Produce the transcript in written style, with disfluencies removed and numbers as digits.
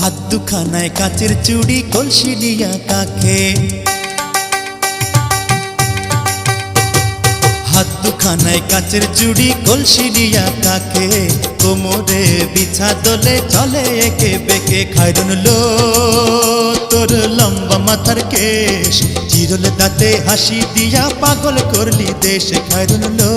হাত দুখানায় কাচের চুড়ি কলসি নিয়া কাকে, হাত দুখানায় কাচের চুড়ি কলসি নিয়া কাকে, কোমরে বিছা দোলে চলে একে বেকে। খায়রুন লো তোর লম্বা মাথার কেশ, চিরল দাঁতে হাসি দিয়া পাগল করলি দেশ। খায়রুন লো